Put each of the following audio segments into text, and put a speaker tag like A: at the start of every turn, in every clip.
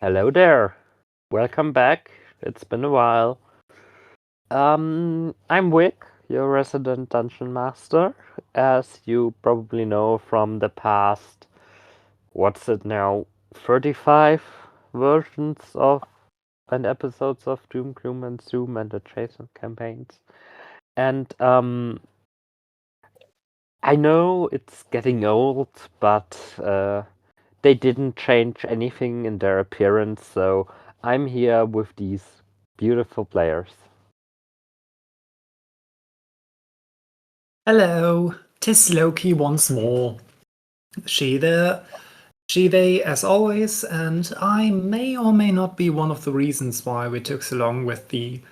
A: Hello there. Welcome back. It's been a while. I'm Wick, your resident dungeon master. As you probably know from the past, what's it now, 35 versions of and episodes of Doom, Gloom, and Zoom and adjacent campaigns. And I know it's getting old, but they didn't change anything in their appearance, so I'm here with these beautiful players.
B: Hello, 'tis Loki once more. She there, she they as always, and I may or may not be one of the reasons why we took so long with the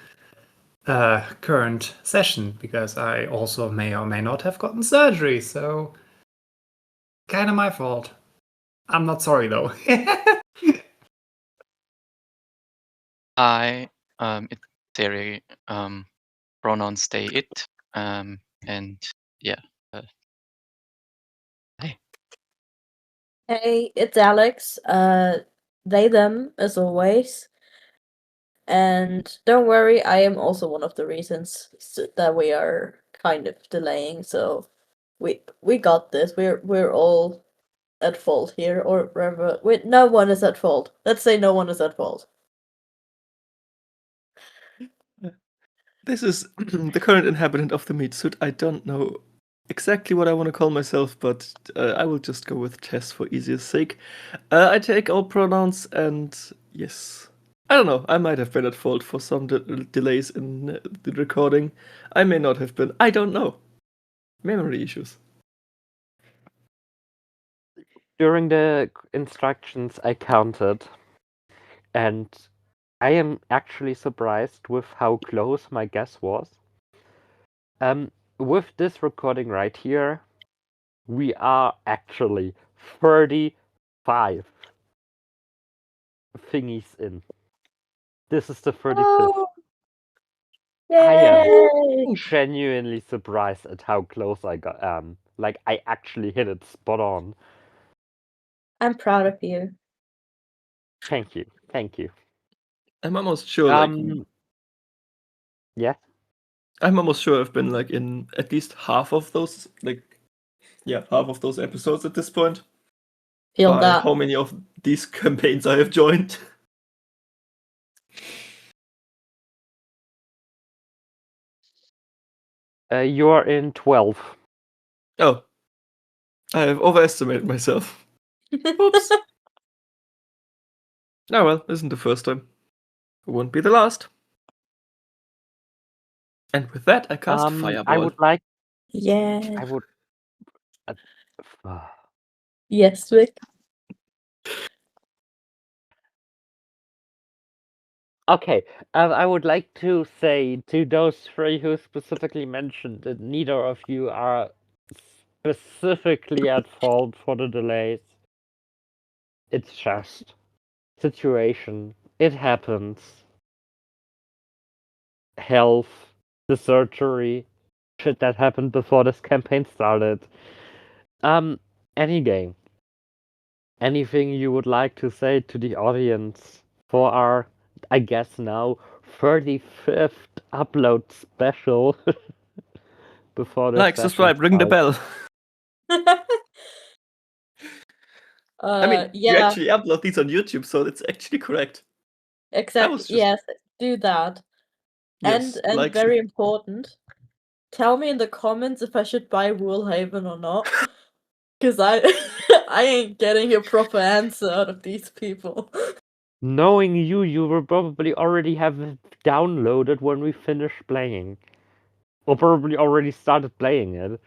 B: current session, because I also may or may not have gotten surgery, so kind of my fault. I'm not sorry though.
C: I it's Terry, pronouns they it, and yeah. Hey.
D: Hey, it's Alex. They, them, as always. And don't worry, I am also one of the reasons that we are kind of delaying. So we got this. We're all at fault here, or rather, wait, no one is at fault. Let's say no one is at fault.
E: This is the current inhabitant of the meat suit. I don't know exactly what I want to call myself, but I will just go with Tess for easiest sake. I take all pronouns, and yes. I don't know, I might have been at fault for some delays in the recording. I may not have been. I don't know. Memory issues.
A: During the instructions, I counted, and I am actually surprised with how close my guess was. With this recording right here, we are actually 35 thingies in. This is the 35th.
D: Oh,
A: I
D: yay!
A: am genuinely surprised at how close I got. Like I actually hit it spot on.
D: I'm proud of you.
A: Thank you.
E: I'm almost sure,
A: yeah.
E: I'm almost sure I've been like in at least half of those, half of those episodes at this point.
D: Feel
E: By
D: that.
E: how many of these campaigns I have joined.
A: You are in 12.
E: Oh. I have overestimated myself. Oops. Oh well, isn't the first time. It won't be the last. And with that, I cast Fireball.
A: I would like.
D: Yeah.
A: I would.
D: Yes, Vic.
A: Okay, I would like to say to those three who specifically mentioned that neither of you are specifically at fault for the delays. It's just situation. It happens. Health, the surgery, shit that happened before this campaign started. Any game. Anything you would like to say to the audience for our, I guess now, 35th upload special before the
E: Like, subscribe, ring the bell. I mean, you
D: yeah,
E: actually upload these on YouTube, so it's actually correct.
D: exactly. Yes, do that.
E: Yes,
D: and
E: like
D: very important, tell me in the comments if I should buy Woolhaven or not. Because I ain't getting a proper answer out of these people.
A: Knowing you will probably already have it downloaded when we finish playing. Or probably already started playing it.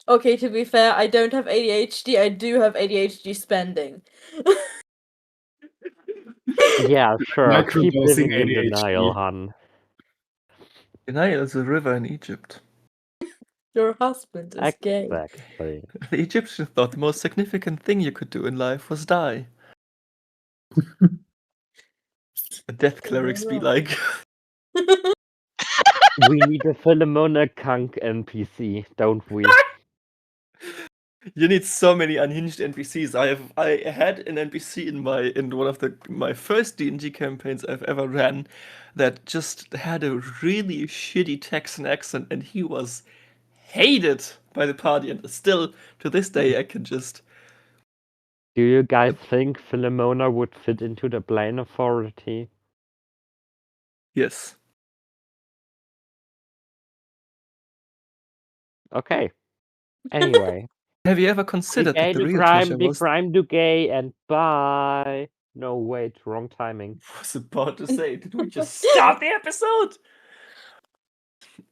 D: Okay, to be fair, I don't have ADHD, I do have ADHD spending.
A: Yeah, sure. Keep
B: Microdosing
A: living in
B: ADHD.
A: denial, hun.
E: the Nile is a river in Egypt.
D: Your husband is gay.
A: Exactly.
E: The Egyptians thought the most significant thing you could do in life was die. The death clerics be like.
A: We need a Philemona Kunk NPC, don't we?
E: You need so many unhinged NPCs. I had an NPC in one of my first D&D campaigns I've ever ran that just had a really shitty Texan accent, and he was hated by the party. And still to this day, I can just
A: Do you guys think Philomona would fit into the Blaine Authority?
E: yes.
A: Okay. Anyway.
E: Have you ever
A: Be
E: considered
A: gay,
E: that the
A: do
E: real
A: crime,
E: treasure
A: be
E: was?
A: crime, do gay, and bye. No, wait, wrong timing.
E: Was about to say, did we just start the episode?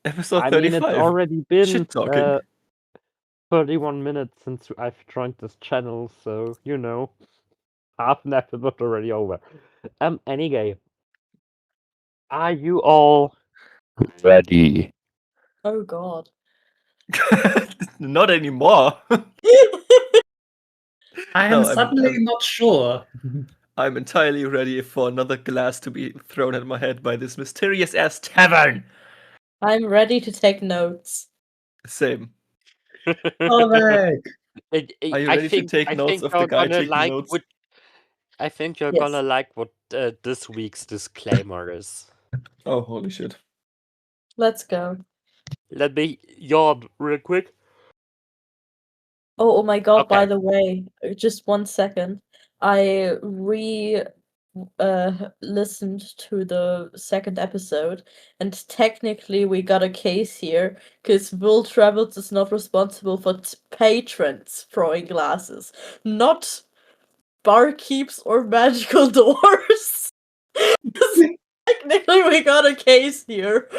E: Episode
A: I mean,
E: 35.
A: it's already been
E: Shit talking.
A: 31 minutes since I've joined this channel, so, you know, half an episode already over. Anyway, are you all ready?
D: Oh god.
E: Not anymore.
B: I am
E: No,
B: suddenly not sure.
E: I'm entirely ready for another glass to be thrown at my head by this mysterious ass tavern.
D: I'm ready to take notes.
E: Same.
B: Oleg!
E: Are you ready to take notes of the guy taking notes?
A: I think you're
D: Yes.
A: gonna like what this week's disclaimer is.
E: Oh, holy shit.
D: Let's go.
A: Let me yawn real quick.
D: Oh my god, by
A: Okay.
D: the way, just 1 second. I listened to the second episode, and technically we got a case here because Will Travels is not responsible for patrons throwing glasses, not barkeeps or magical doors. Technically we got a case here.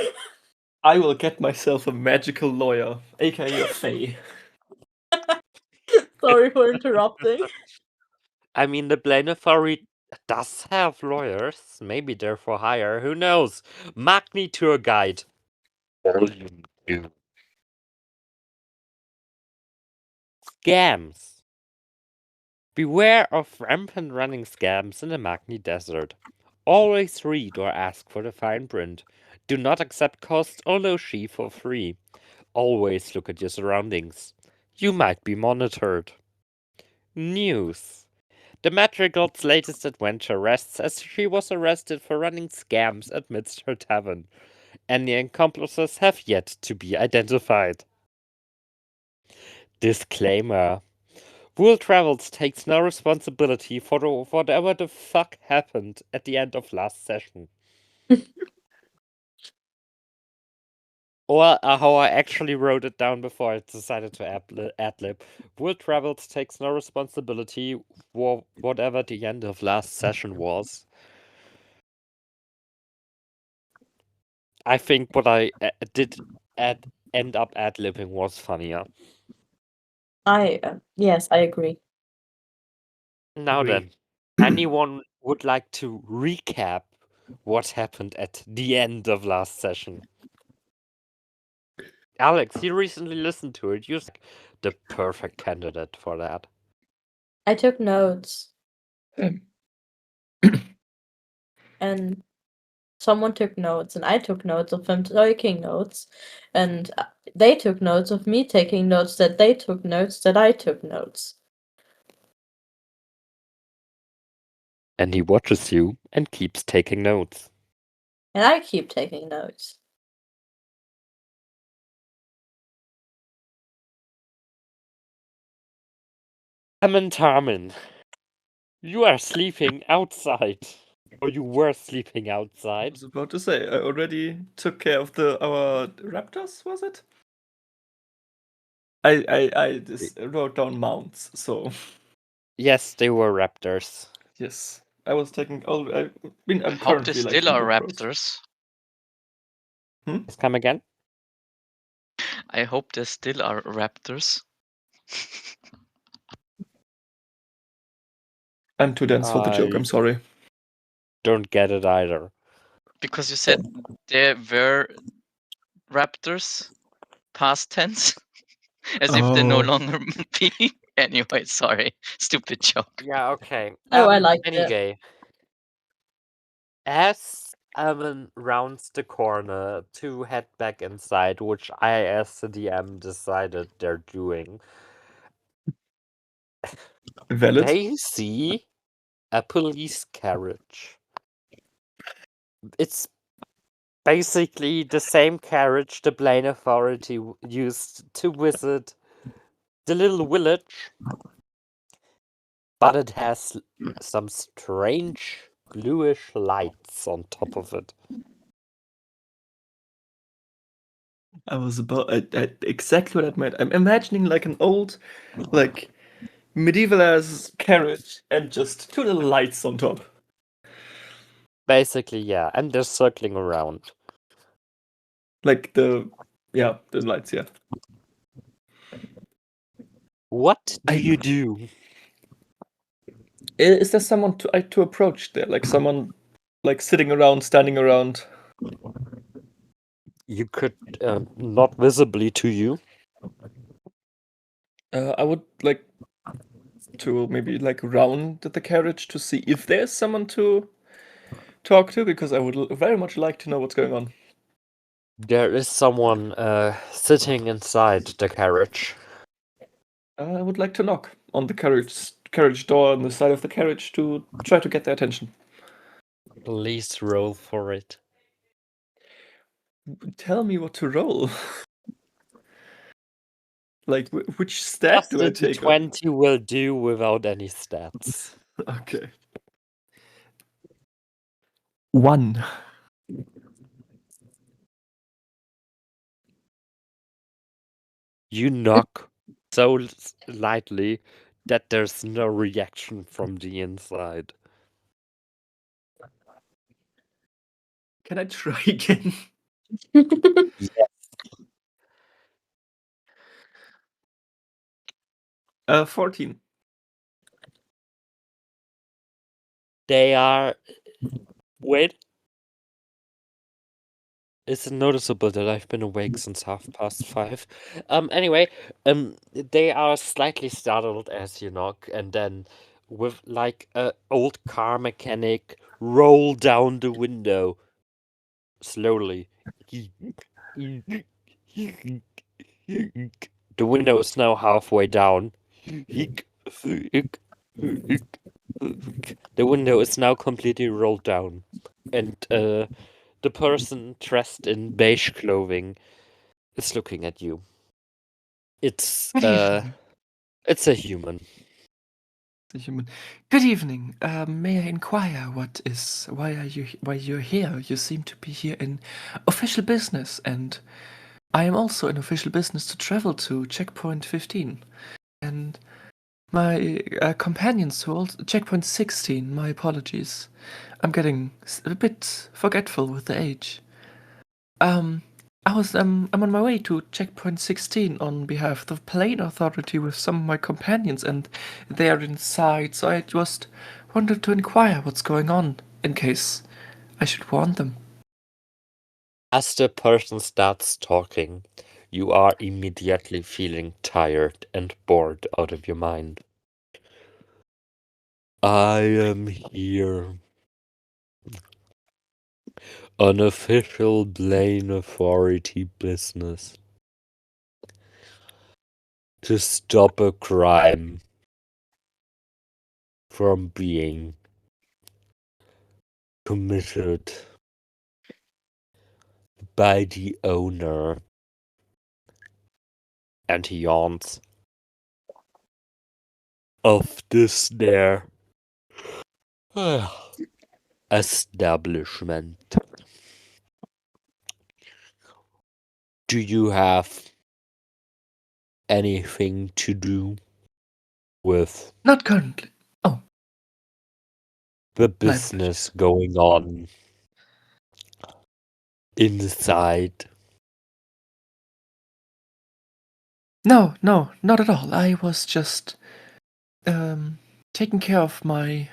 E: I will get myself a magical lawyer, aka a fae.
D: Sorry for interrupting.
A: I mean, the Blaine Authority does have lawyers. Maybe they're for hire. Who knows? Magni Tour Guide. Volume 2. Scams. Beware of rampant running scams in the Magni Desert. Always read or ask for the fine print. Do not accept cost or no fee for free. Always look at your surroundings. You might be monitored. News. The Madrigal's latest adventure rests as she was arrested for running scams amidst her tavern. Any accomplices have yet to be identified. Disclaimer. Wool Travels takes no responsibility for whatever the fuck happened at the end of last session. Or how I actually wrote it down before I decided to ad-lib. Wool Travels takes no responsibility for whatever the end of last session was. I think what I did end up ad-libbing was funnier.
D: Yes, I agree.
A: Now
B: Agree.
A: then, anyone would like to recap what happened at the end of last session? Alex, you recently listened to it. You're the perfect candidate for that.
D: I took notes.
E: Um.
D: And someone took notes, and I took notes of them taking notes, and they took notes of me taking notes that they took notes that I took notes.
A: And he watches you and keeps taking notes.
D: And I keep taking notes.
A: Tarmin, you are sleeping outside. Or you were sleeping
E: I
A: outside.
E: was about to say, I already took care of our raptors, was it? I just wrote down mounts, so
A: Yes, they were raptors.
E: yes. I was taking all. I'm
C: I hope
E: currently
C: they
E: like
C: still are
E: in the process.
C: raptors.
A: Let's come again.
C: I hope there still are raptors.
E: I'm too dense for the joke. I'm sorry.
A: Don't get it either.
C: Because you said there were raptors, past tense, as if they no
E: Oh.
C: longer be. Anyway, sorry, stupid joke.
A: Yeah, okay.
D: Oh, I liked it.
A: Anyway, as Evan rounds the corner to head back inside, which I, as the DM, decided they're doing,
E: Valid.
A: They see a police carriage. It's basically the same carriage the Blaine Authority used to visit the little village, but it has some strange bluish lights on top of it.
E: I was about exactly what I meant. I'm imagining like an old, like medieval ass carriage and just two little lights on top.
A: Basically, yeah, and they're circling around.
E: Like the lights, yeah.
A: What do
E: I-
A: you do?
E: Is there someone to approach there? Like someone like sitting around, standing around?
A: You could not visibly to you.
E: I would like to maybe like round the carriage to see if there's someone to talk to, because I would very much like to know what's going on.
A: There is someone sitting inside the carriage.
E: I would like to knock on the carriage door on the side of the carriage to try to get their attention.
A: Please roll for it.
E: Tell me what to roll. Like which stat
A: Just
E: do I
A: the
E: take?
A: 20 will do without any stats.
E: Okay. 1.
A: You knock so lightly that there's no reaction from the inside.
E: Can I try again?
A: Yes.
E: 14.
A: They are. Wait. It's noticeable that I've been awake since 5:30. Anyway, they are slightly startled as you knock, and then with like a old car mechanic roll down the window slowly. The window is now halfway down. The window is now completely rolled down, and the person dressed in beige clothing is looking at you. It's
E: Good evening.
A: it's a human.
E: The human. Good evening. May I inquire why you're here? You seem to be here in official business, and I am also in official business to travel to checkpoint 15. And my companions who also checkpoint 16. My apologies. I'm getting a bit forgetful with the age. I'm on my way to checkpoint 16 on behalf of the Plane Authority with some of my companions, and they are inside, so I just wanted to inquire what's going on in case I should warn them.
A: As the person starts talking, you are immediately feeling tired and bored out of your mind. I am here on official Blaine Authority business to stop a crime from being committed by the owner. And he yawns. Of this there establishment. Do you have anything to do with
E: Not currently. Oh,
A: the business going on inside?
E: no, not at all. I was just taking care of my.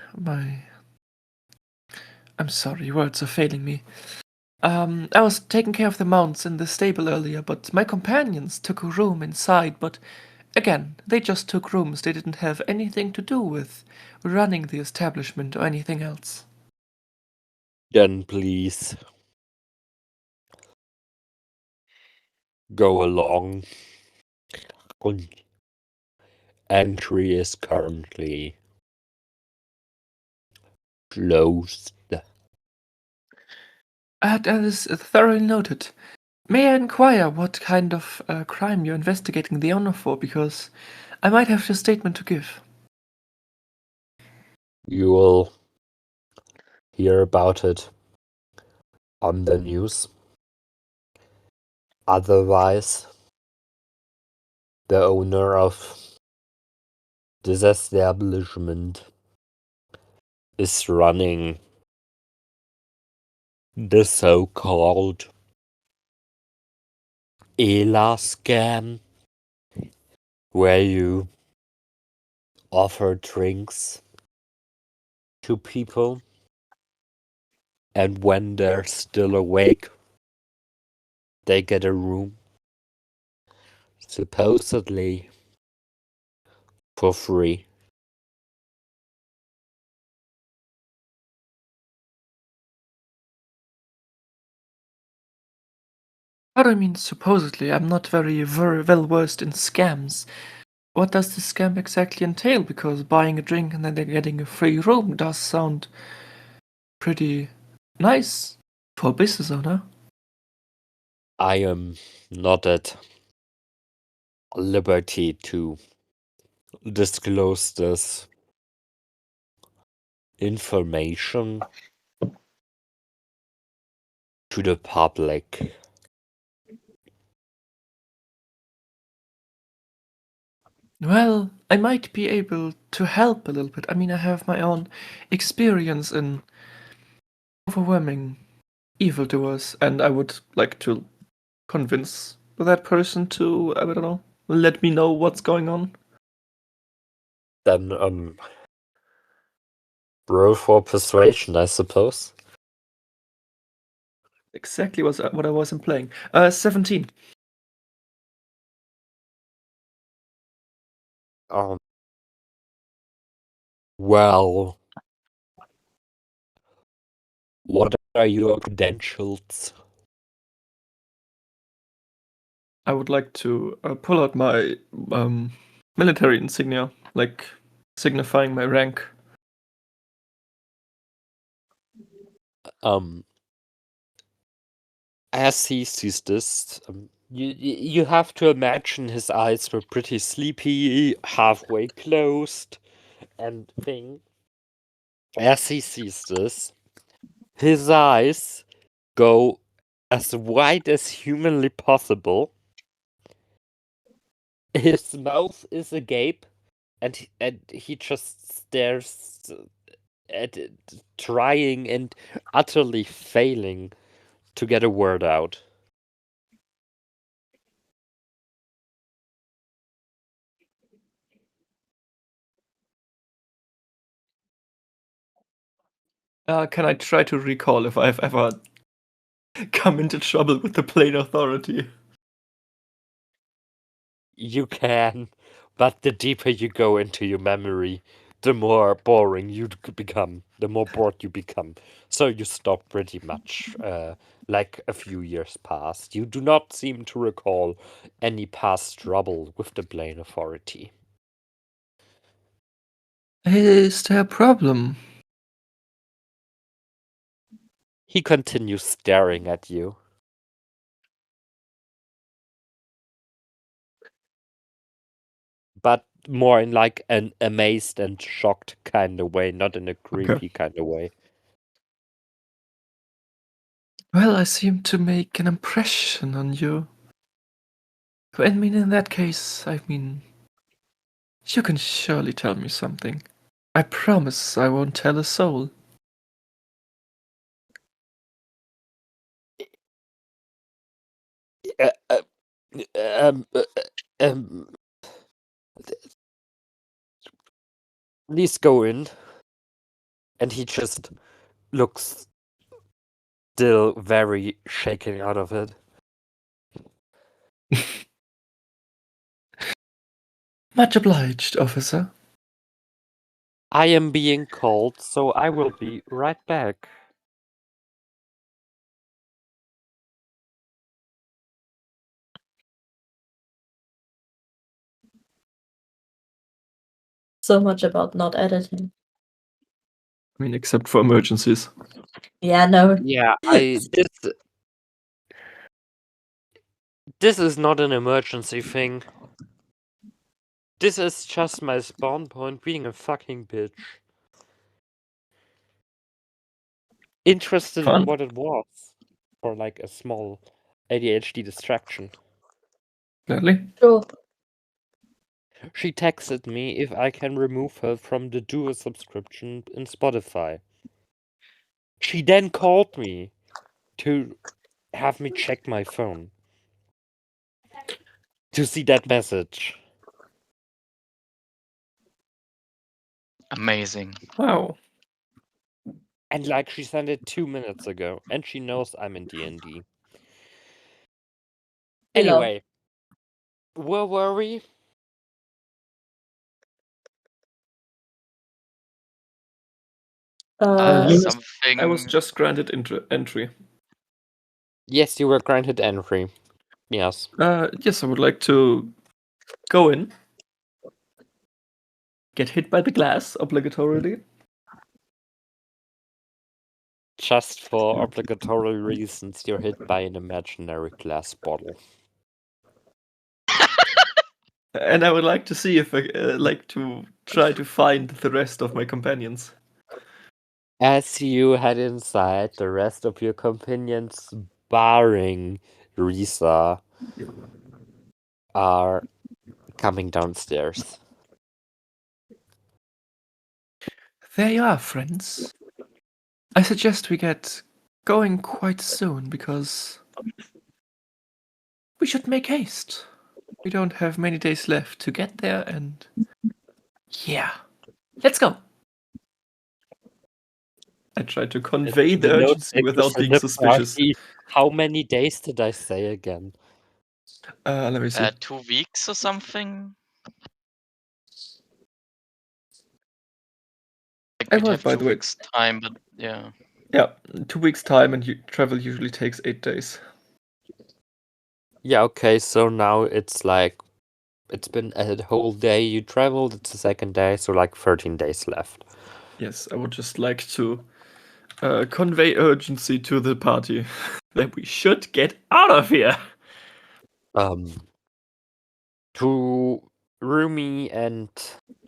E: I'm sorry, words are failing me. I was taking care of the mounts in the stable earlier, but my companions took a room inside, but again, they just took rooms. They didn't have anything to do with running the establishment or anything else.
A: Then please go along entry is currently closed.
E: That is thoroughly noted. May I inquire what kind of crime you're investigating the owner for? Because I might have a statement to give.
A: You will hear about it on the news. Otherwise, the owner of this establishment is running the so-called ELA scam, where you offer drinks to people, and when they're still awake, they get a room, supposedly for free.
E: What do I mean, supposedly? I'm not very well versed in scams. What does the scam exactly entail? Because buying a drink and then getting a free room does sound pretty nice for a business owner.
A: I am not at liberty to disclose this information to the public.
E: Well, I might be able to help a little bit. I mean, I have my own experience in overwhelming evildoers, and I would like to convince that person to, I don't know, let me know what's going on.
A: Then, roll for persuasion, I suppose.
E: Exactly what I wasn't playing. 17.
A: Well, what are your credentials?
E: I would like to pull out my military insignia, like signifying my rank.
A: As he sees this, you have to imagine his eyes were pretty sleepy, halfway closed, and thing. As he sees this, his eyes go as wide as humanly possible. His mouth is agape, and he just stares at it, trying and utterly failing to get a word out.
E: Can I try to recall if I've ever come into trouble with the plain authority?
A: You can, but the deeper you go into your memory, the more boring you become, the more bored you become. So you stop pretty much, like a few years past. You do not seem to recall any past trouble with the Blaine Authority.
E: Is there a problem?
A: He continues staring at you. But more in like an amazed and shocked kind of way, not in a creepy kind of way.
E: Well, I seem to make an impression on you. I mean, in that case, you can surely tell me something. I promise I won't tell a soul.
A: Uh, uh, um, uh, um, please go in. And he just looks still very shaken out of it.
E: Much obliged, officer.
A: I am being called, so I will be right back.
D: so much about not editing.
E: I mean, except for emergencies.
D: Yeah, no.
A: Yeah, this is not an emergency thing. This is just my spawn point being a fucking bitch. Interested
E: Fun.
A: in what it was. For like a small ADHD distraction.
E: Gladly.
D: Sure.
A: She texted me if I can remove her from the Duo subscription in Spotify. She then called me to have me check my phone to see that message.
C: Amazing.
E: Wow.
A: And like she sent it 2 minutes ago, and she knows I'm in D&D.
D: Hello.
A: Anyway, where were we?
C: Something.
E: I was just granted entry.
A: Yes, you were granted entry. Yes.
E: Yes, I would like to go in. Get hit by the glass, obligatorily.
A: Just for obligatory reasons, you're hit by an imaginary glass bottle.
E: And I would like to see if I like to try to find the rest of my companions.
A: As you head inside, the rest of your companions, barring Risa, are coming downstairs.
E: There you are, friends. I suggest we get going quite soon because we should make haste. We don't have many days left to get there, and yeah, let's go. I tried to convey the
A: note
E: urgency without
A: takers in
E: being
A: the
E: suspicious.
A: party. How many days did I say again?
E: Let me see.
C: 2 weeks or something. Like
E: I
C: we'd
E: was,
C: have
E: by
C: 2
E: the way.
C: weeks time, but yeah.
E: Yeah, 2 weeks time, and travel usually takes 8 days.
A: Yeah, okay, so now it's like, it's been a whole day you traveled, it's the second day, so like 13 days left.
E: Yes, I would just like to convey urgency to the party that we should get out of here.
A: To Rumi and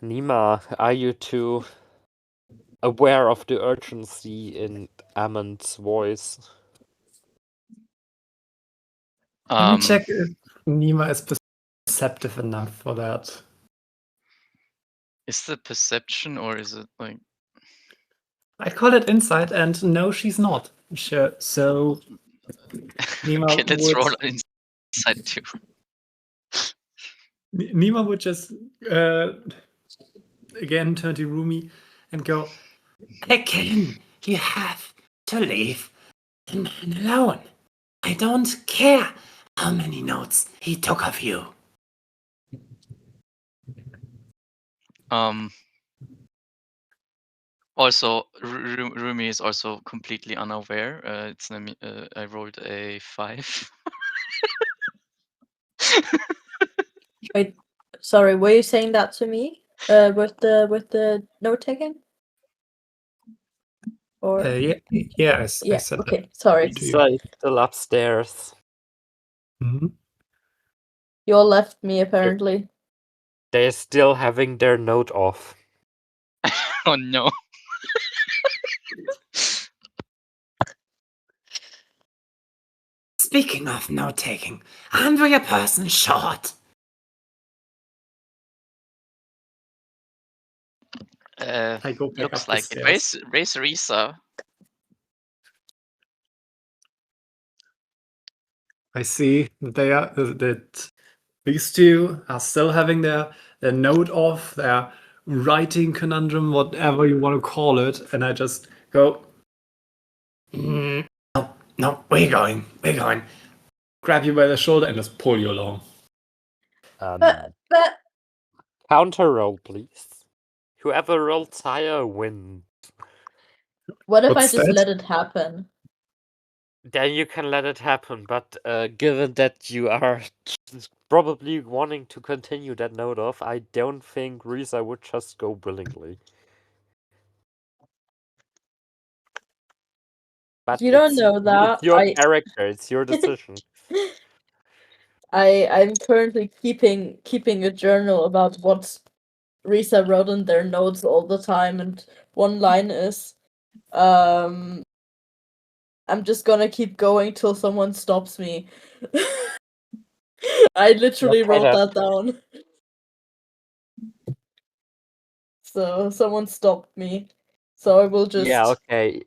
A: Nima, are you two aware of the urgency in Ammon's voice?
B: Let me check if Nima is perceptive enough for that.
C: Is it perception or is it like?
B: I call it insight, and no, she's not. Sure. So Nima
C: Okay, let's
B: would
C: roll inside too.
B: Nima would just again turn to Rumi and go, "Again, you have to leave the man alone. I don't care how many notes he took of you."
C: Also, Rumi is also completely unaware. I rolled a 5.
D: Wait, sorry, were you saying that to me? With the note taking? Or
B: Yeah, I said
D: okay,
B: that.
D: sorry.
B: To you.
A: So still upstairs.
B: Mm-hmm.
D: You all left me apparently.
A: They're still having their note off.
C: Oh no.
B: Speaking of note taking, aren't we a person short? I go back
C: Looks
B: up the
C: like it.
B: stairs.
C: Raise Risa.
B: I see that they are that these two are still having their note off, their writing conundrum, whatever you want to call it, and I just go, no, we're going. Grab you by the shoulder and just pull you along.
D: But
A: Counter roll, please. Whoever rolls higher wins.
D: what if I
B: What's
D: just
B: that?
D: let it happen?
A: then you can let it happen. But given that you are probably wanting to continue that note off, I don't think Risa would just go willingly. But
D: You don't
A: it's
D: know that.
A: it's your character. It's your decision.
D: I'm currently keeping a journal about what Risa wrote in their notes all the time, and one line is, I'm just gonna keep going till someone stops me. I literally
A: Okay,
D: wrote that down. So someone stopped me. So I will just
A: Yeah, okay.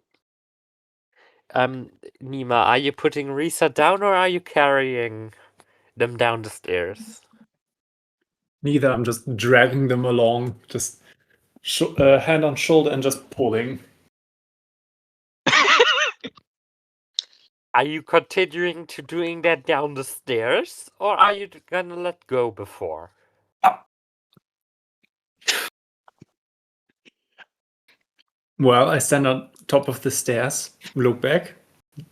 A: Nima, are you putting Risa down or are you carrying them down the stairs?
B: Neither. I'm just dragging them along, just hand on shoulder and just pulling.
A: Are you continuing to doing that down the stairs or are you gonna let go before?
B: Well, I stand on top of the stairs, look back.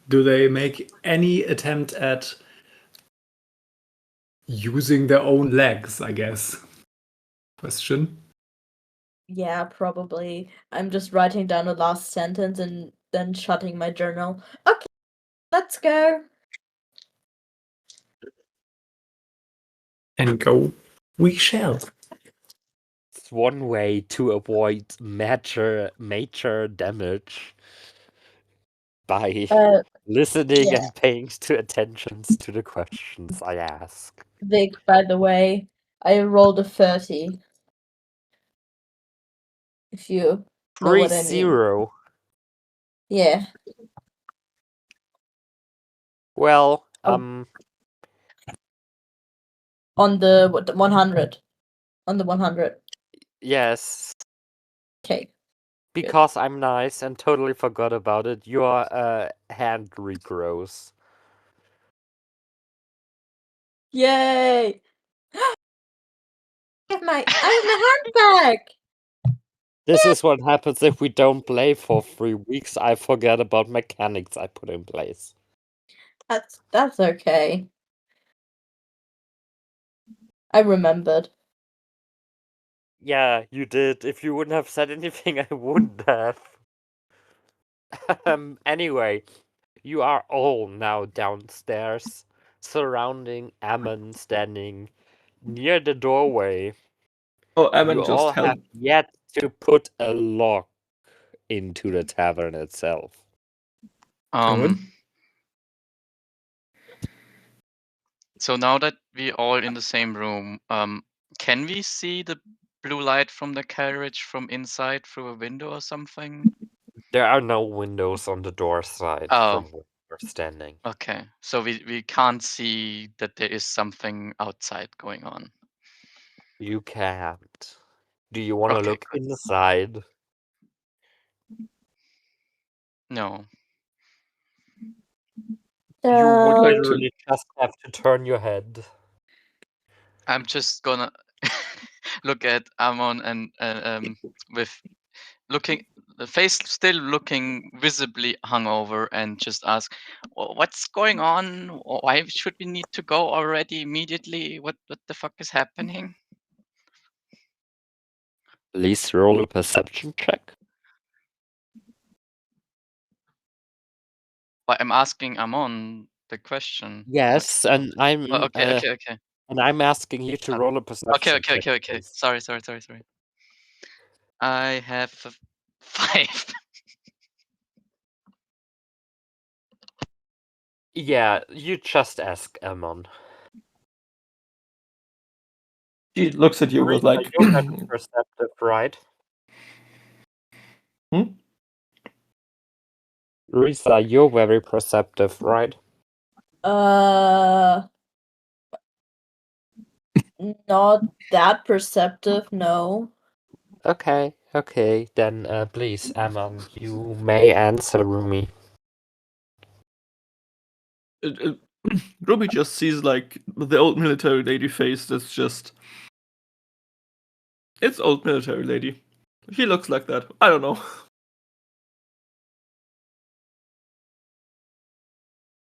B: Do they make any attempt at using their own legs, I guess? Question.
D: yeah, probably. I'm just writing down the last sentence and then shutting my journal. Okay, let's go.
B: And go we shall.
A: It's one way to avoid major damage by listening
D: yeah.
A: and paying attention to the questions I ask.
D: Vic, by the way, I rolled a 30. If you know what I mean.
A: 3-0.
D: Yeah.
A: Well,
D: On the 100. On the 100.
A: yes.
D: Okay.
A: Because I'm nice and totally forgot about it, your hand regrows.
D: Yay! I have my hand back!
A: This is what happens if we don't play for 3 weeks. I forget about mechanics I put in place.
D: That's okay. I remembered.
A: Yeah, you did. If you wouldn't have said anything, I wouldn't have. Anyway, you are all now downstairs, surrounding Ammon standing near the doorway.
E: Oh, Ammon
A: You
E: just
A: all have
E: held.
A: yet to put a lock into the tavern itself.
C: So now that we're all in the same room, can we see the blue light from the carriage from inside through a window or something?
A: There are no windows on the door side
C: Oh.
A: from where you're standing.
C: Okay, so we can't see that there is something outside going on.
A: You can't. Do you want to
C: Okay,
A: look
C: good.
A: inside?
C: No.
A: You would
E: like to-
A: literally just have to turn your head.
C: I'm just gonna look at Amon and with looking the face still looking visibly hungover and just ask, what's going on? Why should we need to go already immediately? What the fuck is happening?
A: Please roll a perception check.
C: Well, I'm asking Amon the question.
A: Yes, and I'm
C: Oh, okay.
A: and I'm asking you to roll a perception check.
C: Okay.
A: please.
C: Sorry. I have a 5.
A: Yeah, you just ask Ammon.
E: She looks at you with like.
A: You're very perceptive, right? Risa, you're very perceptive, right?
D: Not that perceptive, no.
A: Okay, then please, Ammon, you may answer me.
E: Ruby just sees like the old military lady face that's just. It's old military lady. He looks like that. I don't know.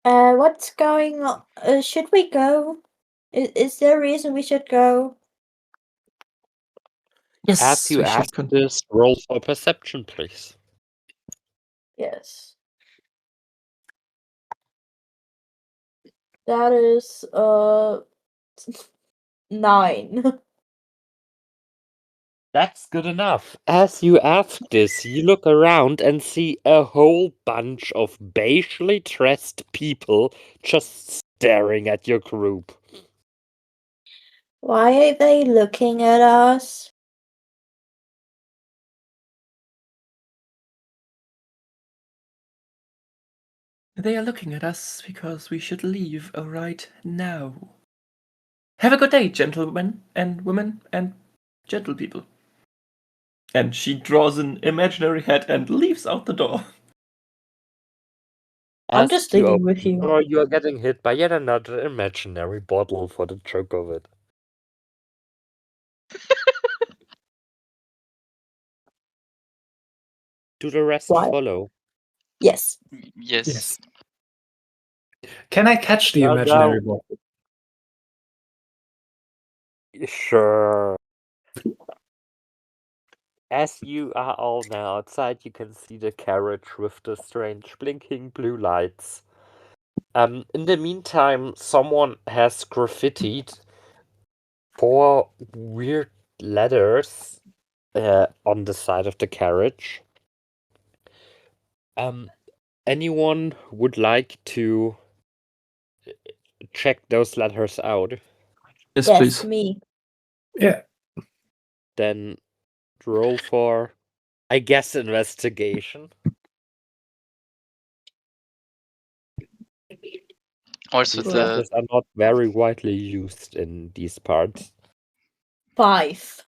D: What's going on? Should we go? Is there a reason we should go?
E: Yes,
A: As you
E: we should
A: ask this, roll for perception, please.
D: Yes. That is 9.
A: That's good enough. As you ask this, you look around and see a whole bunch of beigely dressed people just staring at your group.
D: Why are they looking at us?
E: They are looking at us because we should leave right now. Have a good day, gentlemen and women and gentle people. And she draws an imaginary hat and leaves out the door.
D: I'm
A: As
D: just
A: you
D: leaving
A: open
D: with
A: the
D: you.
A: door, you are getting hit by yet another imaginary bottle for the joke of it. Do the rest
D: Why?
A: follow?
D: Yes.
C: Yes.
B: Yes. Can I catch the
A: No,
B: imaginary
A: no.
B: bottle?
A: Sure. As you are all now outside, you can see the carriage with the strange blinking blue lights. In the meantime, someone has graffitied 4 weird letters on the side of the carriage. Anyone would like to check those letters out?
E: Yes,
D: Yes,
E: please.
D: me.
B: Yeah.
A: Then roll for, I guess, investigation.
C: Also
A: These
C: the
A: letters are not very widely used in these parts.
D: 5.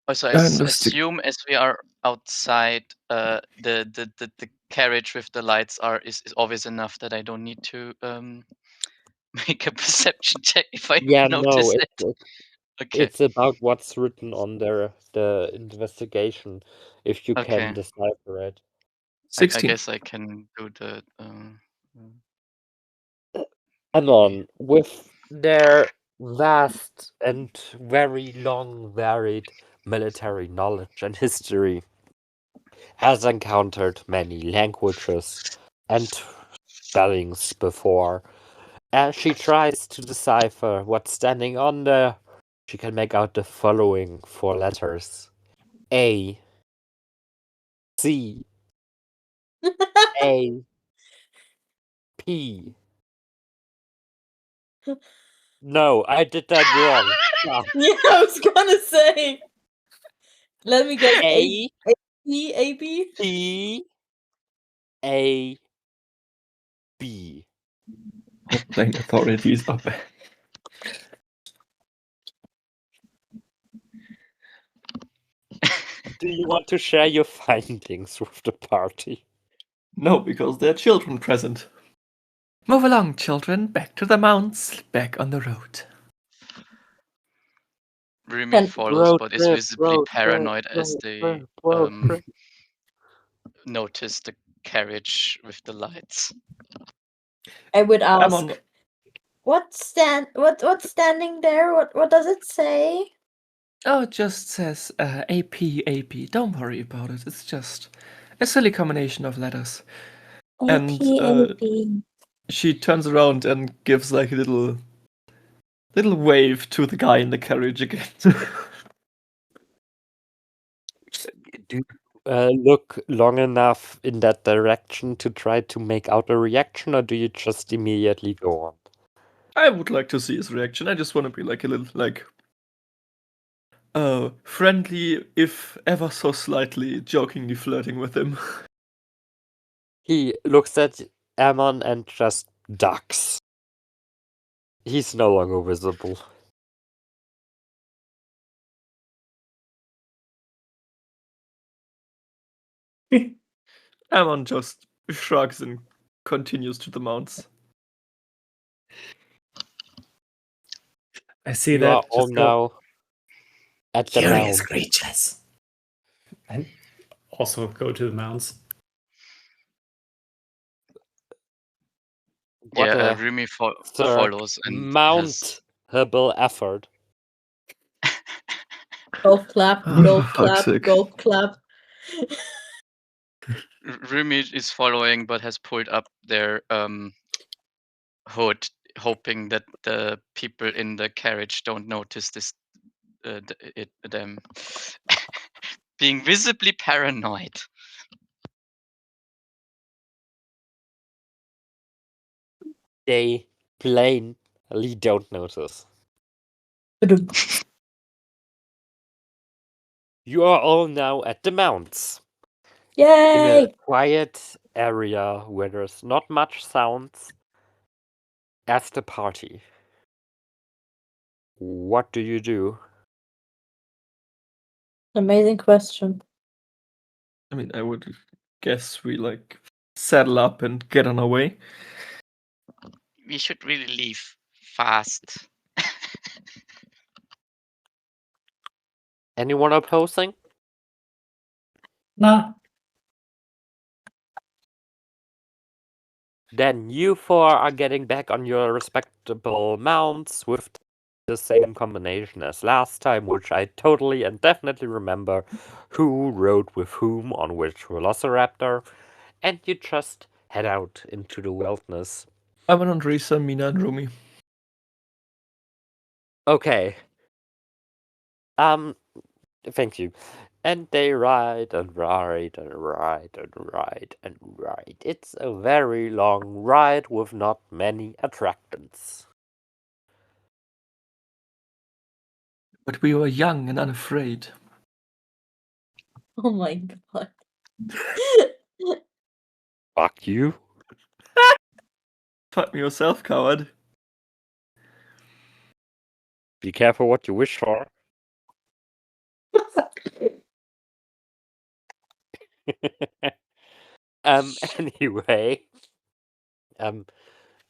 C: also I assume as we are outside, the carriage with the lights is obvious enough that I don't need to make a perception check if I
A: Yeah,
C: notice
A: no,
C: it. Okay.
A: it's about what's written on the investigation, if you
C: Okay.
A: can decipher it.
C: I
E: 16.
C: guess I can do the.
A: Anon, with their vast and very long, varied military knowledge and history, has encountered many languages and spellings before. As she tries to decipher what's standing on there, she can make out the following 4 letters: A, C, A, P. No, I did that wrong. Ah.
D: Yeah, I was gonna say. Let me guess.
A: A,
D: B, A, B?
A: P, A, B.
E: Playing authorities up.
A: Do you want to share your findings with the party?
E: No, because there are children present. Move along, children. Back to the mounts. Back on the road.
C: Remy
D: And-
C: follows, but is
A: trip,
C: visibly
A: road
C: paranoid
A: trip,
C: as
A: road
C: they
A: trip, road trip.
C: notice the carriage with the lights.
D: I would
E: I'm
D: ask,
E: on.
D: what's standing there? What does it say?
E: Oh, it just says AP, AP. Don't worry about it. It's just a silly combination of letters. And
D: AP.
E: she turns around and gives like a little wave to the guy in the carriage again.
A: Do you look long enough in that direction to try to make out a reaction, or do you just immediately go on?
E: I would like to see his reaction. I just want to be like a little like friendly, if ever so slightly jokingly flirting with him.
A: He looks at Ammon and just ducks. He's no longer visible.
E: Ammon just shrugs and continues to the mounts.
B: I see
A: You
B: that.
A: are all
B: Just go,
A: now at the
B: curious
A: mount.
B: creatures. And also go to the mounts.
A: What
C: Yeah,
A: a
C: Rumi
A: third
C: follows and has
A: mountable effort.
D: Golf clap,
E: Oh,
D: golf
E: for
D: clap,
E: fuck's sake.
D: golf clap.
C: Rumi is following, but has pulled up their hood, hoping that the people in the carriage don't notice this. Them being visibly paranoid.
A: They plainly don't notice.
D: Ba-dum.
A: You are all now at the mounts. In
D: Yay!
A: a quiet area where there's not much sounds as the party. What do you do?
D: Amazing question.
E: I mean, I would guess we like saddle up and get on our way.
C: We should really leave fast.
A: Anyone opposing?
B: Nah.
A: Then you four are getting back on your respectable mounts with the same combination as last time, which I totally and definitely remember who rode with whom on which velociraptor, and you just head out into the wilderness.
E: I went on Risa, Mina, and Rumi.
A: Okay. Thank you. And they ride and ride and ride and ride and ride. It's a very long ride with not many attractions.
E: But we were young and unafraid.
D: Oh my god.
A: Fuck you.
E: Fuck me yourself, coward.
A: Be careful what you wish for. Anyway,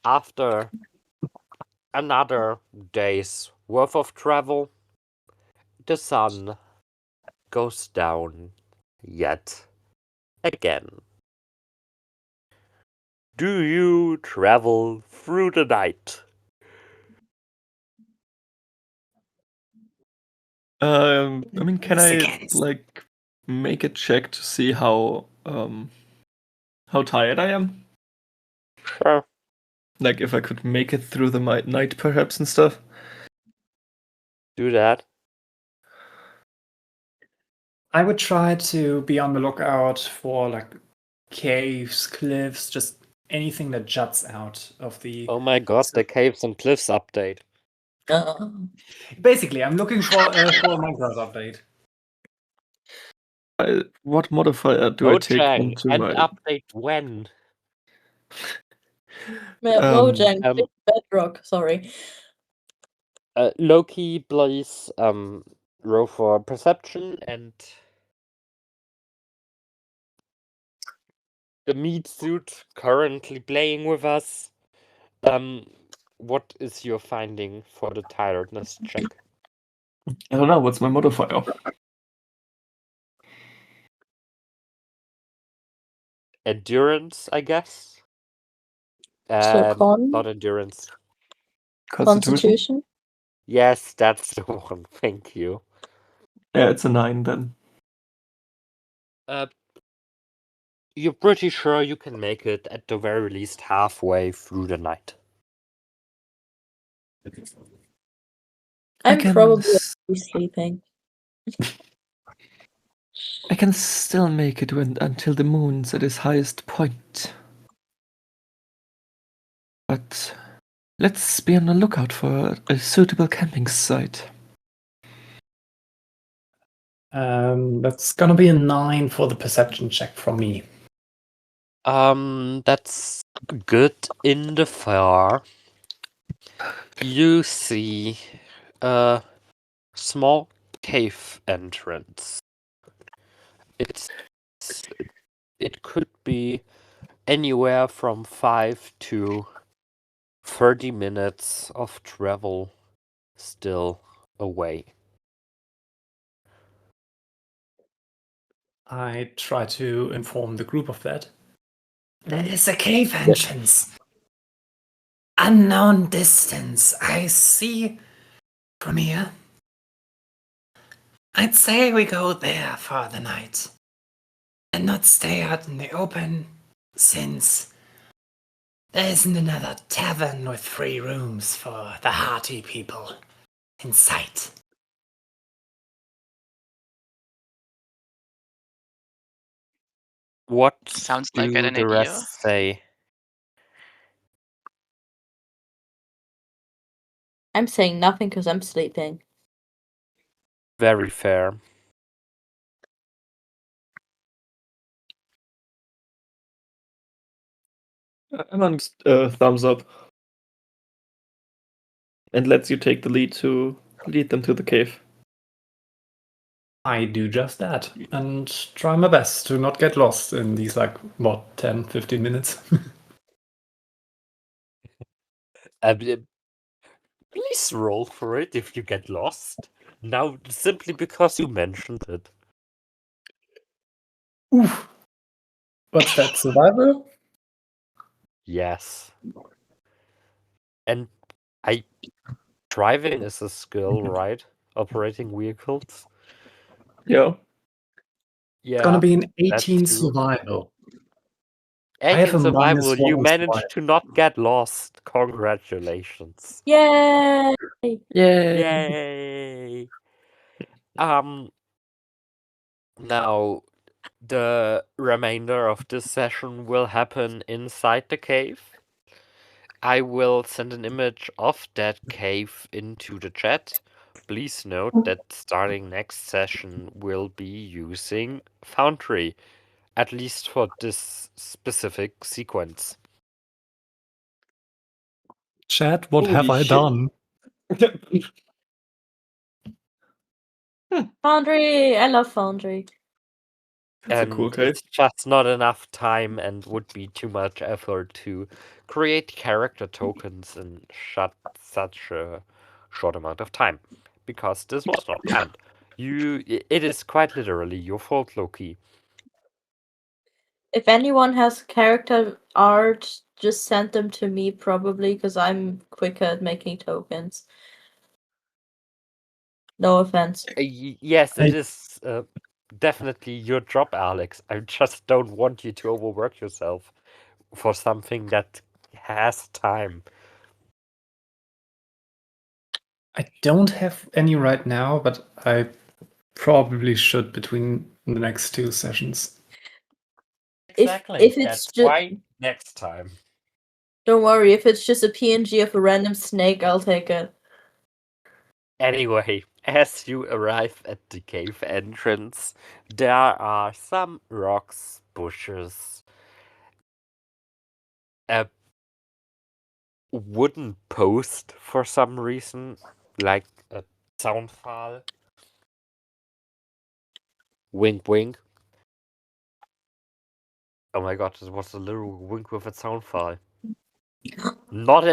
A: after another day's worth of travel, the sun goes down yet again. Do you travel through the night?
E: I mean, can I
B: Seconds.
E: like make a check to see how tired I am?
A: Sure.
E: Like if I could make it through the night, perhaps, and stuff.
A: Do that.
B: I would try to be on the lookout for like caves, cliffs, just anything that juts out of the.
A: Oh my god, the caves and cliffs update.
B: Basically, I'm looking for a Minecraft update.
E: What modifier do I take
A: Mojang,
E: onto
A: and
E: my?
A: update when?
D: Mojang,
A: Um,
D: Bedrock, sorry.
A: Loki, please roll for perception, and the meat suit currently playing with us. What is your finding for the tiredness check?
E: I don't know. What's my modifier?
A: Endurance, I guess.
D: So con?
A: Not endurance.
D: Constitution?
A: Yes, that's the one. Thank you.
E: Yeah, it's a 9 then.
A: You're pretty sure you can make it at the very least halfway through the night.
D: I'm probably sleeping.
E: I can still make it until the moon's at its highest point. But let's be on the lookout for a suitable camping site.
B: That's gonna be a 9 for the perception check from me.
A: That's good in the far. You see a small cave entrance. It could be anywhere from 5 to 30 minutes of travel still away.
B: I try to inform the group of that. There is a cave entrance. unknown distance I see from here. I'd say we go there for the night and not stay out in the open, since there isn't another tavern with free rooms for the hearty people in sight.
A: What
C: Sounds
A: do
C: like an
A: the
C: idea.
A: rest say?
D: I'm saying nothing because I'm sleeping.
A: Very fair.
E: Amon thumbs up and lets you take the lead to lead them to the cave.
B: I do just that and try my best to not get lost in these, 10, 15 minutes.
A: Please roll for it if you get lost. Now, simply because you mentioned it.
B: Oof. What's that, survival?
A: Yes. And driving is a skill, right? Operating vehicles.
E: Yeah.
A: Yeah.
B: It's gonna be an
A: that's
B: 18
A: true.
B: survival.
A: 18
B: have a
A: survival. You
B: -1
A: managed
B: survival.
A: to not get lost. Congratulations.
D: Yay!
A: Yay! Now the remainder of this session will happen inside the cave. I will send an image of that cave into the chat. Please note that starting next session we'll be using Foundry, at least for this specific sequence.
B: Chat, what
E: Holy
B: have I
E: shit.
B: done?
D: Foundry! I love Foundry.
E: That's a
A: And
E: cool cave.
A: it's just not enough time and would be too much effort to create character tokens in such a short amount of time. Because this was not planned. It is quite literally your fault, Loki.
D: If anyone has character art, just send them to me probably, because I'm quicker at making tokens. No offense.
A: Yes, it is definitely your job, Alex. I just don't want you to overwork yourself for something that has time.
B: I don't have any right now, but I probably should between the next 2 sessions.
A: Exactly.
D: If it's
A: That's
D: just,
A: why next time.
D: don't worry, if it's just a PNG of a random snake, I'll take it.
A: Anyway, as you arrive at the cave entrance, there are some rocks, bushes, a wooden post for some reason, like a soundfall. Wink, wink. Oh my god, it was a little wink with a soundfall. Not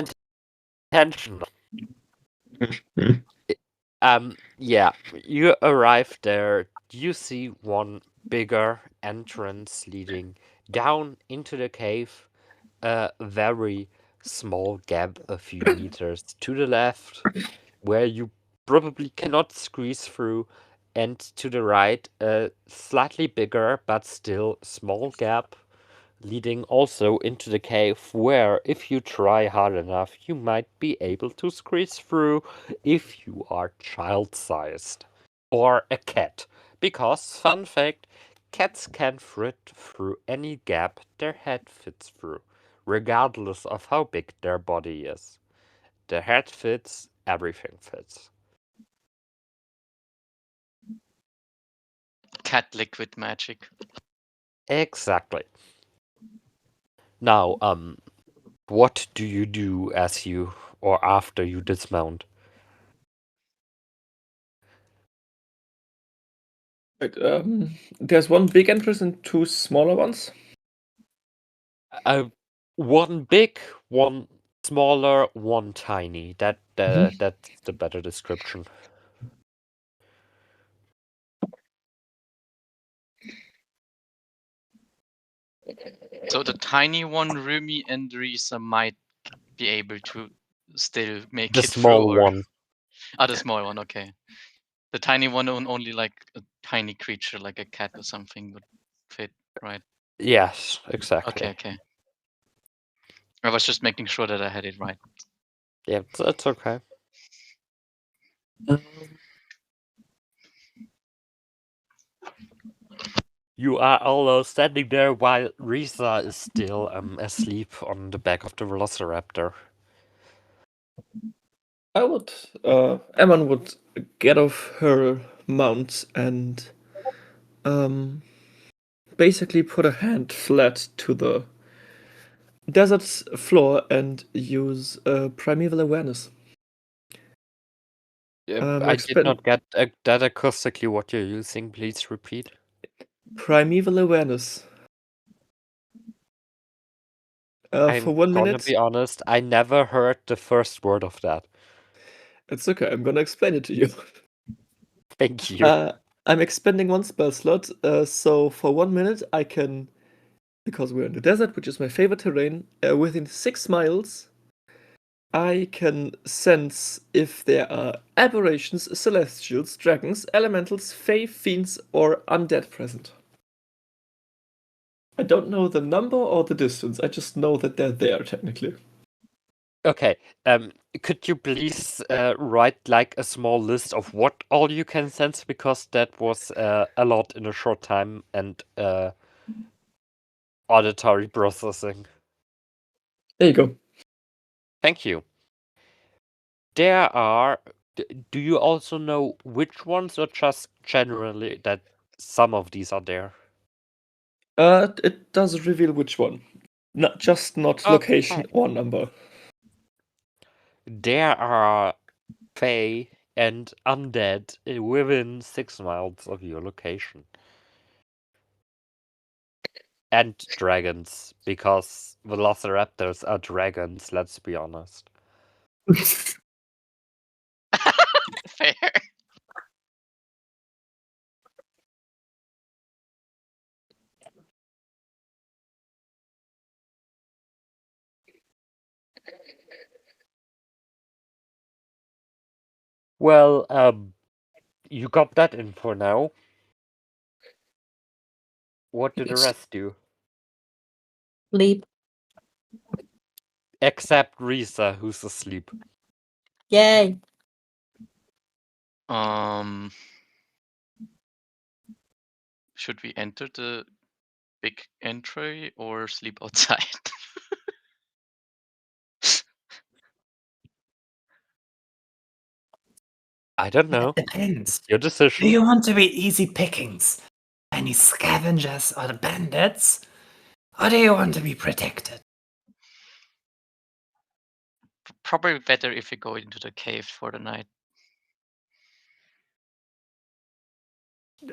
A: intentional. Yeah, you arrive there. You see one bigger entrance leading down into the cave. A very small gap a few meters to the left, where you probably cannot squeeze through, and to the right, a slightly bigger but still small gap leading also into the cave, where if you try hard enough you might be able to squeeze through if you are child-sized. Or a cat. Because, fun fact, cats can fit through any gap their head fits through, regardless of how big their body is. The head fits, everything fits.
C: Cat liquid magic.
A: Exactly. Now, what do you do as you or after you dismount?
E: Right, there's one big entrance and 2 smaller ones.
A: One big, one smaller, one tiny. That's the better description.
C: So the tiny one, Rumi and Risa might be able to still make
A: The
C: it
A: small
C: through? Or...
A: one.
C: Ah, the small one. Okay. The tiny one only like a tiny creature, like a cat or something, would fit, right?
A: Yes, exactly.
C: Okay. I was just making sure that I had it right.
A: Yeah, it's okay. You are all standing there while Risa is still asleep on the back of the Velociraptor.
E: Emman would get off her mount and basically put a hand flat to the desert's floor and use primeval awareness.
A: I did not get that acoustically what you're using. Please repeat.
E: Primeval awareness.
A: I'm
E: For 1
A: gonna
E: minute.
A: be honest, I never heard the first word of that.
E: It's okay, I'm gonna explain it to you.
A: Thank you.
E: I'm expending 1 spell slot, so for 1 minute I can, because we're in the desert, which is my favorite terrain, within 6 miles, I can sense if there are aberrations, celestials, dragons, elementals, fae, fiends, or undead present. I don't know the number or the distance, I just know that they're there, technically.
A: Okay, could you please write like a small list of what all you can sense, because that was a lot in a short time, and auditory processing.
E: There you go.
A: Thank you. There are... Do you also know which ones, or just generally that some of these are there?
E: It does reveal which one. Not
A: Okay.
E: location or number.
A: There are fae and undead within 6 miles of your location. And dragons, because velociraptors are dragons, let's be honest.
C: Fair.
A: Well, you got that info now. What do the
B: Yes.
A: rest do?
D: Sleep.
A: Except Risa, who's asleep.
D: Yay.
C: Should we enter the big entry or sleep outside?
A: I don't know.
B: It depends.
A: Your
B: Do
A: decision.
B: you want to be easy pickings? Any scavengers or the bandits? Or do you want to be protected?
C: Probably better if we go into the cave for the night.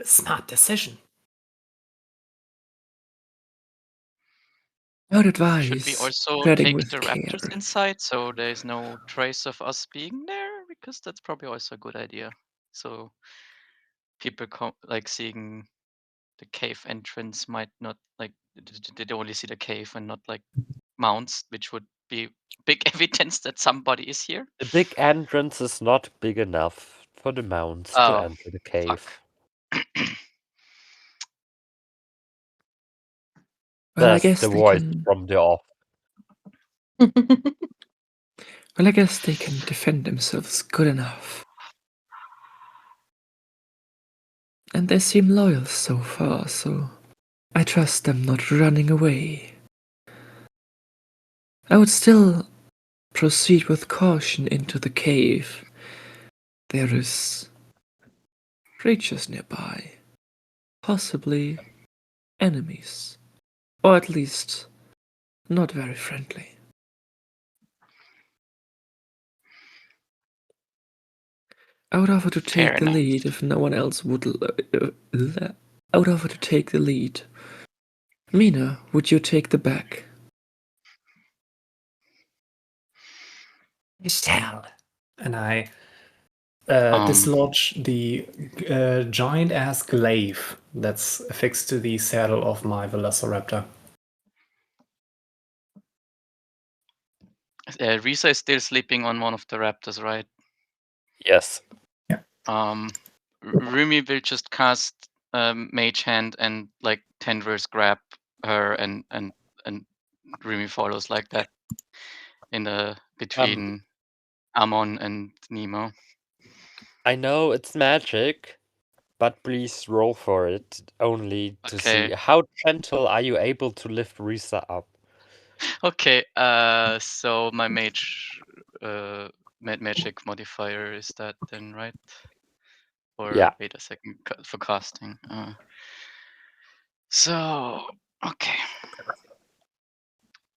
B: Smart decision.
E: I would advise
C: Should we also
E: treading
C: take
E: with
C: the
E: care.
C: raptors inside so there's no trace of us being there? Because that's probably also a good idea. So people like seeing the cave entrance might not like they only see the cave and not like mounts, which would be big evidence that somebody is here.
A: The big entrance is not big enough for the mounts to
C: Oh,
A: enter the cave.
E: Well, I
A: Says
E: guess
A: the
E: they
A: voice
E: can.
A: from the off.
E: Well, I guess they can defend themselves good enough. And they seem loyal so far, so I trust them not running away. I would still proceed with caution into the cave. There is creatures nearby, possibly enemies, or at least not very friendly. I would offer to
C: Fair
E: take the
C: enough.
E: lead if no one else would. I would offer to take the lead. Mina, would you take the back?
B: Tell. And I
C: Um,
B: dislodge the giant ass glaive that's affixed to the saddle of my Velociraptor.
C: Risa is still sleeping on one of the raptors, right?
A: Yes.
C: Rumi will just cast Mage Hand and like tendrils grab her, and Rumi follows like that in the between Amon and Nemo.
A: I know it's magic, but please roll for it only to see
C: Okay.
A: how gentle are you able to lift Risa up.
C: Okay. So my mage magic modifier is that then, right? Or
A: Yeah.
C: wait a second, for casting. So okay.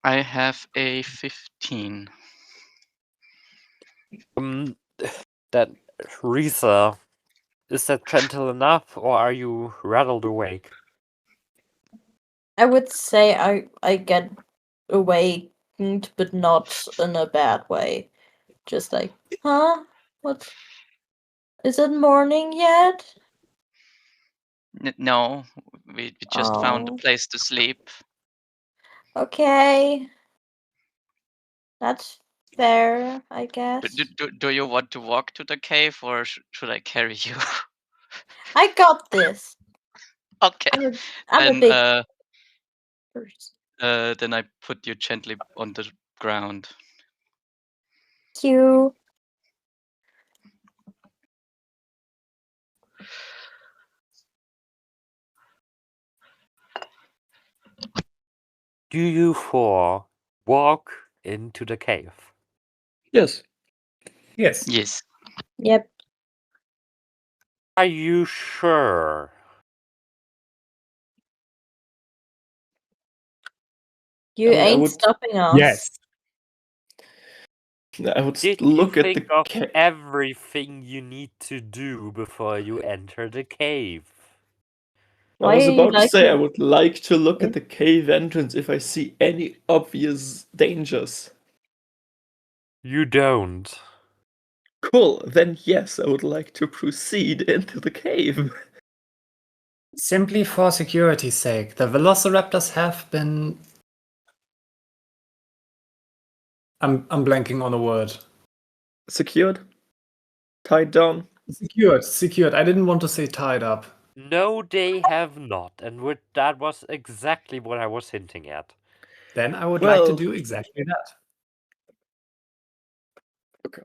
C: I have a 15.
A: That Risa, is that gentle enough, or are you rattled awake?
D: I would say I get awakened, but not in a bad way. Just like, huh? What? Is it morning yet?
C: No, we just found a
D: Oh.
C: place to sleep.
D: Okay. That's fair, I guess.
C: But do you want to walk to the cave, or should I carry you?
D: I got this.
C: Okay.
D: I'm a big person.
C: Then I put you gently on the ground.
D: You.
A: Do you four walk into the cave?
E: Yes.
B: Yes.
C: Yes.
D: Yep.
A: Are you sure?
D: You
E: I mean, I
D: ain't
E: would-
D: stopping us.
B: Yes.
E: I would
A: Did
E: look
A: you
E: at
A: think
E: the
A: of
E: cave.
A: everything you need to do before you enter the cave?
E: I
D: Why
E: was
D: are you
E: about to say I
D: liking-
E: would like to look
D: Yeah.
E: at the cave entrance if I see any obvious dangers.
A: You don't.
E: Cool, then yes, I would like to proceed into the cave.
B: Simply for security's sake, the velociraptors have been. I'm blanking on a word.
E: Secured? Tied down?
B: Secured. I didn't want to say tied up.
A: No, they have not, and that was exactly what I was hinting at.
B: Then I would like to
E: Well-
B: do exactly that.
E: Okay.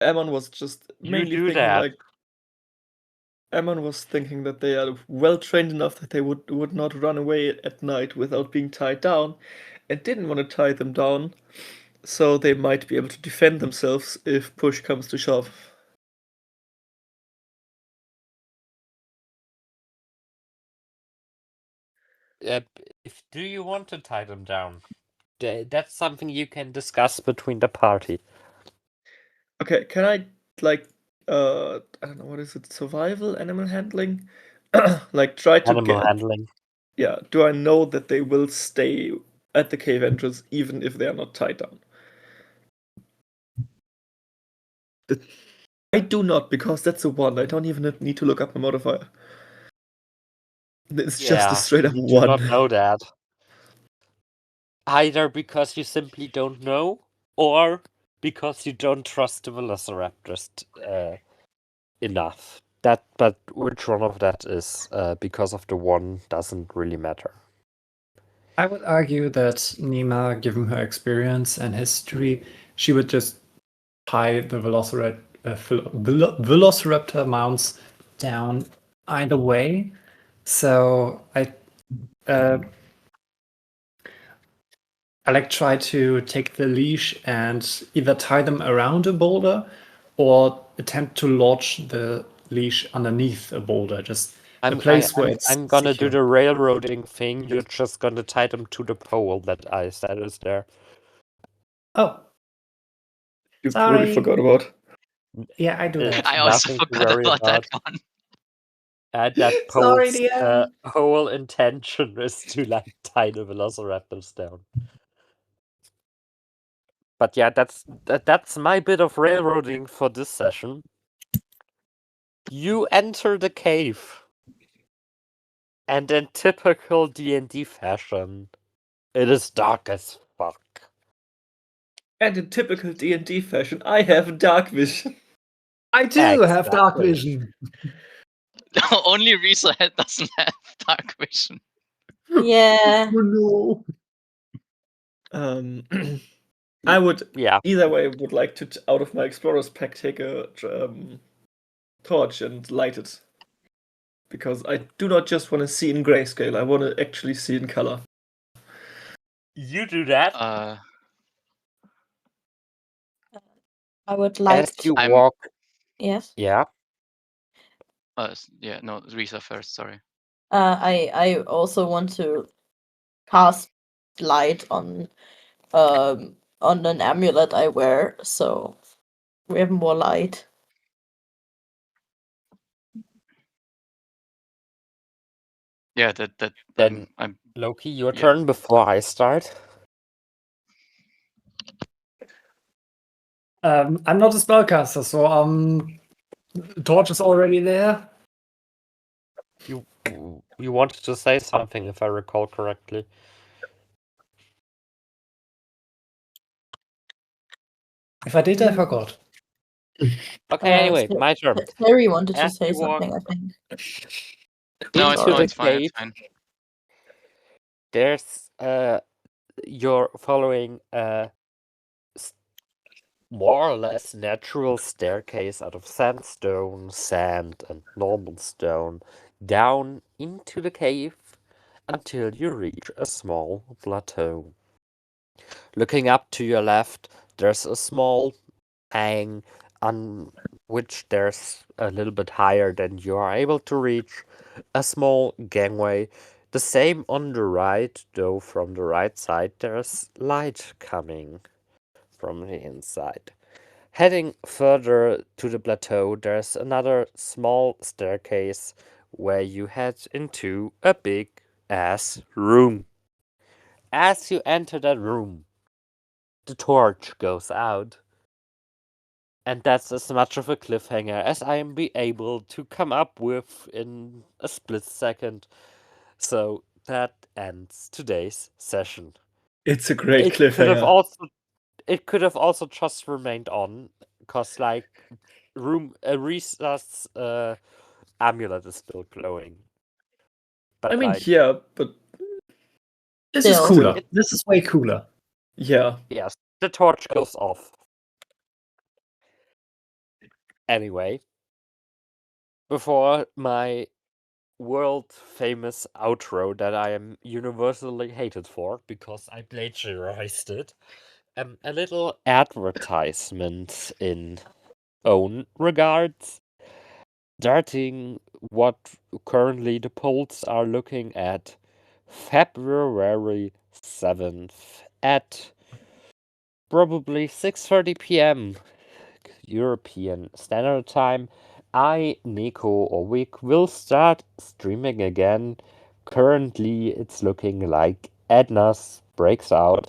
E: Ammon was just
A: You
E: mainly
A: do
E: thinking
A: that.
E: like Ammon was thinking that they are well trained enough that they would not run away at night without being tied down, and didn't want to tie them down, so they might be able to defend themselves if push comes to shove.
A: Do you want to tie them down? That's something you can discuss between the party.
E: Okay, can I like I don't know, what is it? Survival, animal handling? Like try to
A: Animal
E: get
A: handling.
E: Yeah, do I know that they will stay at the cave entrance even if they are not tied down? I do not, because that's a 1. I don't even need to look up my modifier. It's just a straight up
A: you do
E: 1.
A: not know that. Either because you simply don't know, or because you don't trust the velociraptors enough. But which one of that is because of the 1 doesn't really matter.
B: I would argue that Nima, given her experience and history, she would just tie the velociraptor mounts down either way. So I like try to take the leash and either tie them around a boulder or attempt to lodge the leash underneath a boulder, just a place where it's
A: I'm gonna
B: secure.
A: do the railroading thing. You're just gonna tie them to the pole that I said is there.
B: Oh,
E: You
B: sorry.
E: probably forgot about.
B: Yeah, I do that.
C: I also
A: Nothing to
C: forgot
A: worry
C: about that
A: about.
C: one.
A: That
D: Sorry,
A: pole's
D: DM.
A: whole intention is to like tie the velociraptors down. But yeah, that's my bit of railroading for this session. You enter the cave, and in typical D&D fashion, it is dark as fuck.
E: And in typical D&D fashion, I have dark vision.
B: I too have dark
A: Exactly.
B: vision.
C: Only Risa doesn't have dark vision.
D: Yeah.
B: Oh
E: Um, I would
A: Yeah.
E: either way would like to out of my explorer's pack take a torch and light it, because I do not just want to see in grayscale. I want to actually see in color.
A: You do that
D: I would like
A: as you
C: I'm-
A: walk.
D: yes.
A: Yeah.
C: Yeah, no, Risa first, sorry.
D: I also want to cast light on an amulet I wear, so we have more light.
C: Yeah, that
A: Then
C: I'm
A: Loki, your
C: yeah.
A: turn before I start.
B: I'm not a spellcaster, so the torch is already there.
A: You wanted to say something, if I recall correctly.
B: If I did, I forgot.
A: Okay, anyway,
D: Sa-
A: my turn.
D: Terry wanted to
A: As
D: say
A: you walk
D: something, I think.
C: No,
A: into
C: no,
A: the
C: it's fine, it's
A: cave,
C: fine.
A: there's you're following a more or less natural staircase out of sandstone, sand, and normal stone down into the cave until you reach a small plateau. Looking up to your left, there's a small hang on which there's a little bit higher than you are able to reach a small gangway. The same on the right, though from the right side there's light coming from the inside. Heading further to the plateau, there's another small staircase where you head into a big ass room. As you enter that room, the torch goes out. And that's as much of a cliffhanger as I am be able to come up with in a split second. So that ends today's session.
E: It's a great
A: It could have
E: cliffhanger.
A: also it could have also just remained on, cause like Risa's amulet is still glowing. But
B: I mean,
A: like,
E: Yeah, but
B: This is
D: Still.
B: cooler.
A: It-
B: This is way cooler.
E: yeah.
A: yes, the torch goes off. Anyway, before my world famous outro that I am universally hated for because I plagiarized it, a little advertisement in own regards, starting what currently the polls are looking at February 7th at probably 6:30 p.m. European Standard Time. I, Nico, or Wick will start streaming again. Currently, it's looking like Edna's breaks out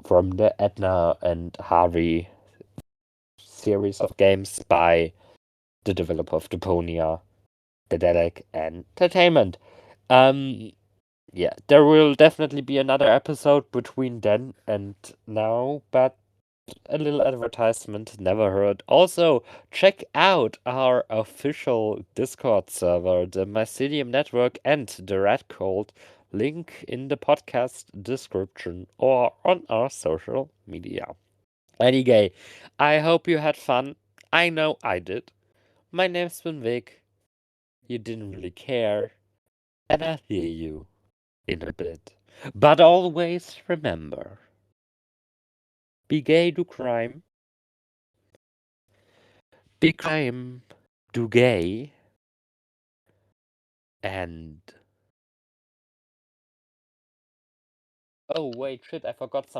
A: from the Edna and Harvey series of games by the developer of Deponia, Daedalic Entertainment. Yeah, there will definitely be another episode between then and now, but a little advertisement never hurt. Also, check out our official Discord server, the Mycelium Network, and the Red Cold. Link in the podcast description or on our social media. Anyway, I hope you had fun. I know I did. My name's been Vic. You didn't really care. And I'll hear you in a bit. But always remember, be gay to crime. Be crime do gay. And oh wait, shit, I forgot something.